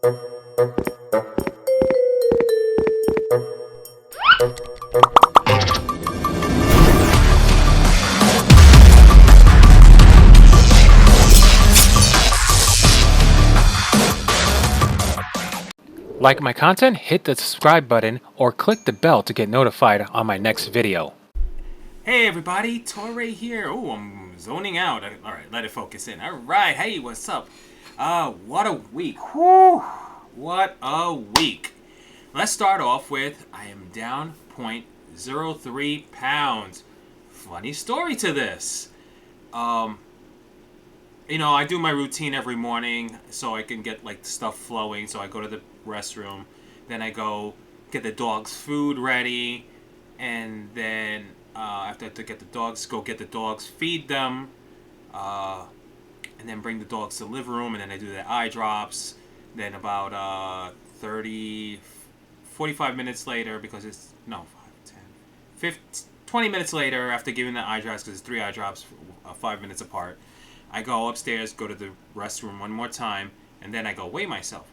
Like my content, hit the subscribe button or click the bell to get notified on my next video. Hey everybody, Torre here. Oh, I'm zoning out. Alright, let it focus in. Alright, hey, what's up? What a week. Whew, what a week. Let's start off with, I am down 0.03 pounds. Funny story to this. I do my routine every morning so I can get like stuff flowing. So I go to the restroom, then I go get the dog's food ready, and then after I get the dogs, go get the dogs, feed them, and then bring the dogs to the living room, and then I do the eye drops. Then about 45 minutes later, because it's, no, 5, 10, 15, 20 minutes later after giving the eye drops, because it's 3 eye drops 5 minutes apart, I go upstairs, go to the restroom one more time, and then I go weigh myself.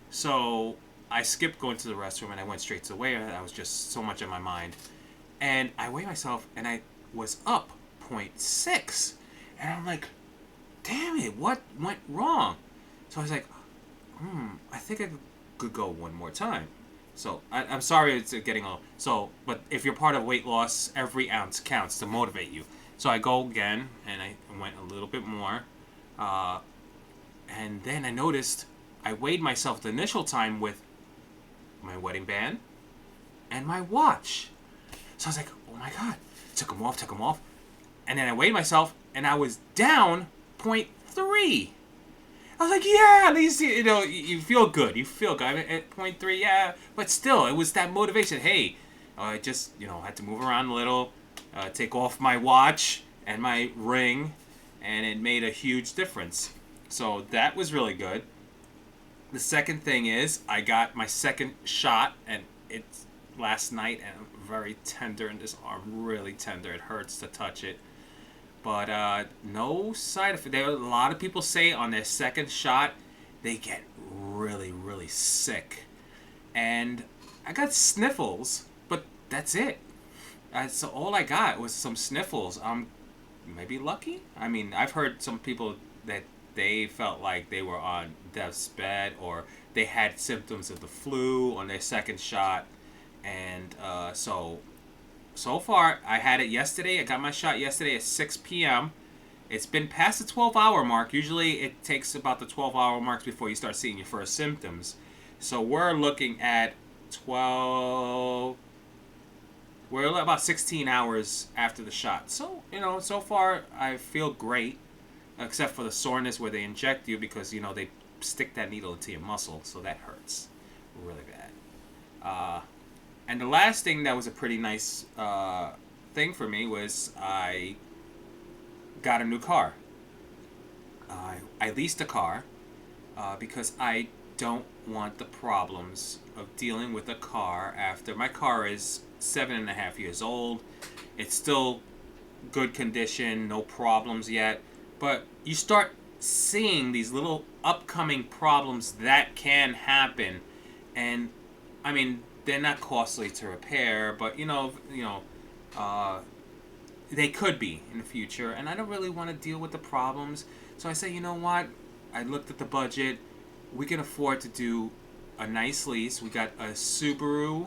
So I skipped going to the restroom and I went straight to the weigh. I was just so much in my mind. And I weighed myself and I was up 0.6. And I'm like, damn it, what went wrong? So I was like, I think I could go one more time. So I'm sorry it's getting low. So, but if you're part of weight loss, every ounce counts to motivate you. So I go again and I went a little bit more. And then I noticed I weighed myself the initial time with my wedding band and my watch. So I was like, oh my God. Took them off. And then I weighed myself and I was down 0.3. I was like, yeah, at least, you feel good. You feel good. I mean, at 0.3, yeah. But still, it was that motivation. Hey, I just, had to move around a little, take off my watch and my ring, and it made a huge difference. So that was really good. The second thing is I got my second shot, and it's last night, and I'm very tender in this arm, really tender. It hurts to touch it. But no side effect. A lot of people say on their second shot, they get really, really sick. And I got sniffles, but that's it. So all I got was some sniffles. Maybe lucky? I mean, I've heard some people that they felt like they were on death's bed or they had symptoms of the flu on their second shot. And so far, I had it yesterday. I got my shot yesterday at 6 p.m. It's been past the 12-hour mark. Usually it takes about the 12-hour marks before you start seeing your first symptoms. So we're looking at 12... We're about 16 hours after the shot. So, so far I feel great. Except for the soreness where they inject you because, they stick that needle into your muscle. So that hurts really bad. And the last thing that was a pretty nice thing for me was I got a new car. I leased a car because I don't want the problems of dealing with a car after my car is 7.5 years old. It's still good condition, no problems yet. But you start seeing these little upcoming problems that can happen, and I mean they're not costly to repair, but they could be in the future, and I don't really want to deal with the problems. So I say, you know what? I looked at the budget. We can afford to do a nice lease. We got a Subaru.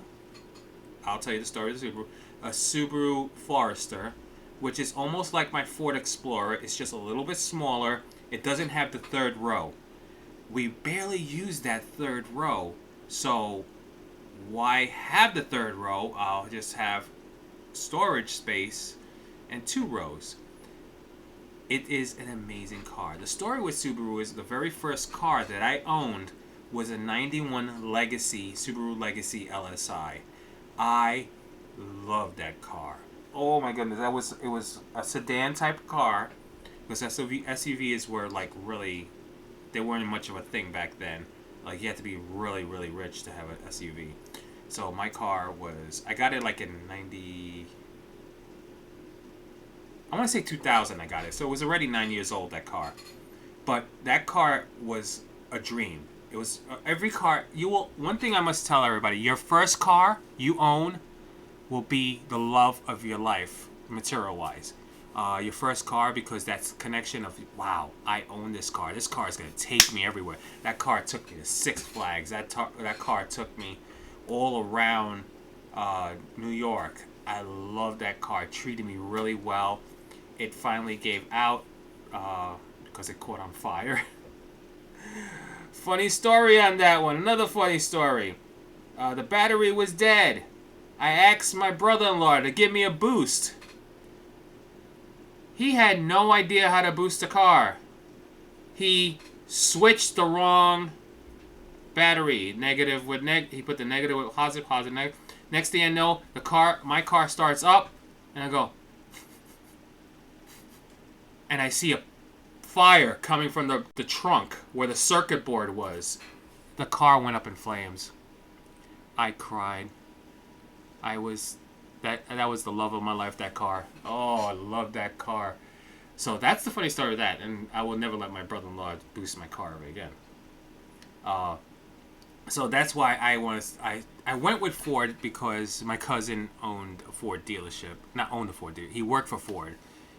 I'll tell you the story of the Subaru. A Subaru Forester, which is almost like my Ford Explorer. It's just a little bit smaller. It doesn't have the third row. We barely use that third row. So why have the third row? I'll just have storage space and 2 rows. It is an amazing car. The story with Subaru is the very first car that I owned was a 91 Legacy, Subaru Legacy LSI. I love that car. Oh my goodness, it was a sedan type car, because SUVs were like really, they weren't much of a thing back then. Like you had to be really, really rich to have an SUV. So my car was, I got it like in 90, I want to say 2000 I got it. So it was already 9 years old, that car. But that car was a dream. It was every car you will. One thing I must tell everybody: your first car you own will be the love of your life, material-wise. Your first car, because that's connection of, wow, I own this car. This car is gonna take me everywhere. That car took me to Six Flags. That car took me all around New York. I love that car. It treated me really well. It finally gave out because it caught on fire. Funny story on that one. Another funny story. The battery was dead. I asked my brother-in-law to give me a boost. He had no idea how to boost a car. He switched the wrong battery. Negative with he put the negative with positive, positive, negative. Next thing I know, my car starts up, and I go, and I see a fire coming from the trunk where the circuit board was. The car went up in flames. I cried. That was the love of my life, that car. Oh, I love that car. So that's the funny story of that, and I will never let my brother-in-law boost my car ever again. So that's why I went with Ford, because my cousin owned a Ford dealership. Not owned a Ford dealership. He worked for Ford.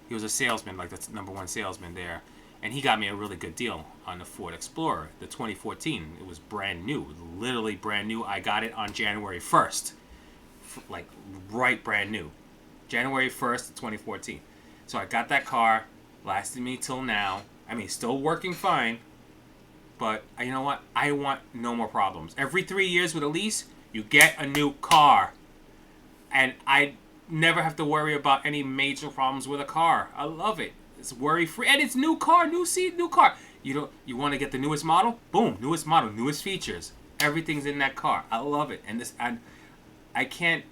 He was a salesman, like the #1 salesman there. And he got me a really good deal on the Ford Explorer, the 2014. It was brand new, literally brand new. I got it on January 1st. Like, right brand new. January 1st, 2014. So I got that car, lasted me till now. I mean, still working fine. But you know what? I want no more problems. Every 3 years with a lease, you get a new car. And I never have to worry about any major problems with a car. I love it. It's worry-free. And it's new car, new seat, new car. You want to get the newest model? Boom, newest model, newest features. Everything's in that car. I love it. And I can't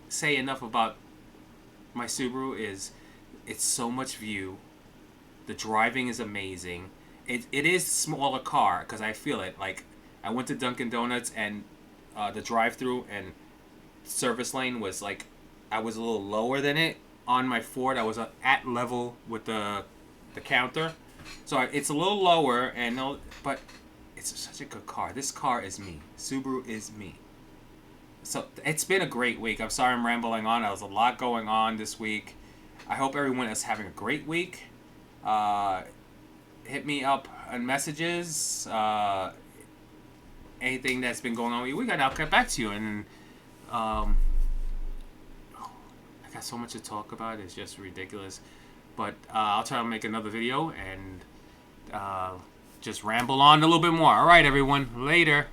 say enough about my Subaru. It's so much view. The driving is amazing. It is a smaller car, because I feel it. Like, I went to Dunkin' Donuts, and the drive-through and service lane was like, I was a little lower than it. On my Ford, I was at level with the counter. So it's a little lower, but it's such a good car. This car is me. Subaru is me. So it's been a great week. I'm sorry I'm rambling on. There was a lot going on this week. I hope everyone is having a great week. Hit me up on messages. Anything that's been going on with you week, and I'll get back to you. And I got so much to talk about. It's just ridiculous. But I'll try to make another video and just ramble on a little bit more. All right, everyone. Later.